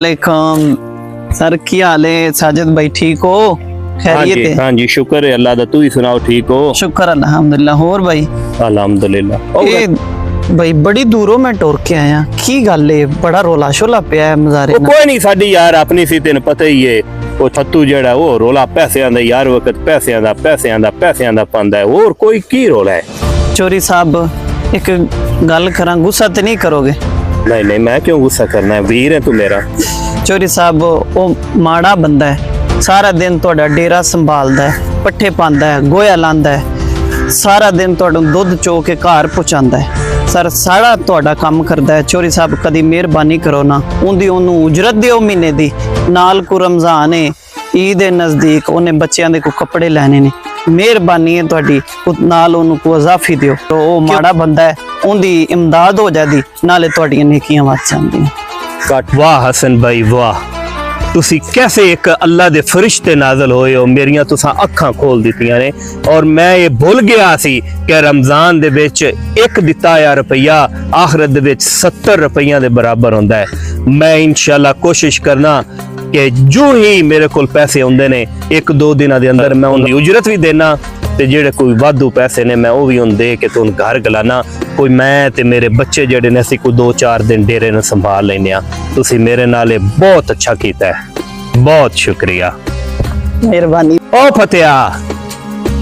वालेकुम सर, की हाल है? साजिद भाई ठीक हो? खैरियत है? हाँ जी, शुक्र है अल्लाह दा। तू ही सुनाओ, ठीक हो? शुक्र अल्हम्दुलिल्लाह। और भाई? अल्हम्दुलिल्लाह। भाई बड़ी दूरों मैं टोर के आया, की गल है? बड़ा रोला शोला पिया है मजारे ना। कोई नहीं, साडी यार अपनी सी, तेन पता ही है। ਉਹ ਛੱਤੂ ਜਿਹੜਾ ਉਹ ਰੋਲਾ ਪੈਸਿਆਂ ਦਾ ਯਾਰ, ਵਕਤ ਪੈਸਿਆਂ ਦਾ ਪਾਉਂਦਾ ਹੈ। ਹੋਰ ਕੋਈ ਕੀ ਰੋਲਾ ਹੈ? चोरी साहब एक गल करा, गुस्सा तो नहीं करोगे? नहीं नहीं, मैं क्यों गुस्सा करना है, वीर है तू मेरा। चोरी साहब वो माड़ा बंदा है, सारा दिन तुहाडा डेरा संभालदा है, पट्ठे पांदा है, गोया लांदा है, सारा दिन तुहाडू दुध चो के घर पहुंचांदा है। सर सारा तुहाडा काम करदा है। चोरी साहब कदी मेहरबानी करो ना, उन्दी ओनू उजरत दिओ महीने दी। नाल को रमजान है, ईद है नजदीक, उन्हें बच्चों दे को कपड़े लेने ने। मेहरबानी है तुहाडी, नाल ओनू को अजाफी दिओ। तो वो माड़ा बंदा है, उनदी इमदाद हो जाती, नाले तुहाडियां नेकियां वध जांदियां। वाह हसन भाई वाह, तुसी कैसे एक अल्लाह दे फरिश्ते नाज़िल होए हो, मेरियां तुसां अखां खोल दित्तियां ने। और मैं ये भुल गया सी कि रमजान दे विच एक दिता होया रुपया आखिरत दे विच 70 रुपइयां दे बराबर हुंदा है। मैं इंशाल्लाह कोशिश करना कि जो ही मेरे कोल पैसे आउंदे ने, एक दो दिनां दे अंदर मैं उनकी उजरत भी देना, ते जेड़े कोई वाधू पैसे ने मैं वो भी उन दे के तुम घर गलाना। कोई मैं ते मेरे बच्चे जेड़े ने असीं कोई 2-4 दिन डेरे ने संभाल लेने आ। तुसीं मेरे नाल बहुत अच्छा कीता है, बहुत शुक्रिया, मेहरबानी। ओ फतिया,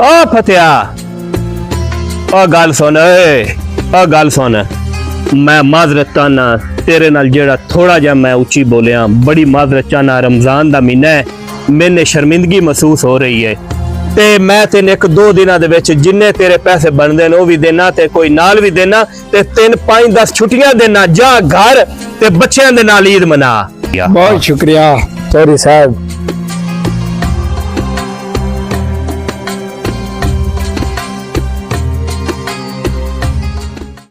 ओ फतिया, ओ गल सुन, ओ गल सुन। मैं माजरत चाहना तेरे नाल, जेड़ा थोड़ा जा मैं उच्ची बोलिया, बड़ी माजरत चाहना। रमजान दा महीना है, मैंने शर्मिंदगी महसूस हो रही है, ते मैं तेन 1-2 दिनां दे विच जिन्ने तेरे पैसे बनदे ने वो भी देना, ते कोई नाल भी देना, ते 3-5-10 छुट्टियां देना। जा घर ते बच्चों दे नाल ईद मना। बहुत शुक्रिया चौधरी साहब,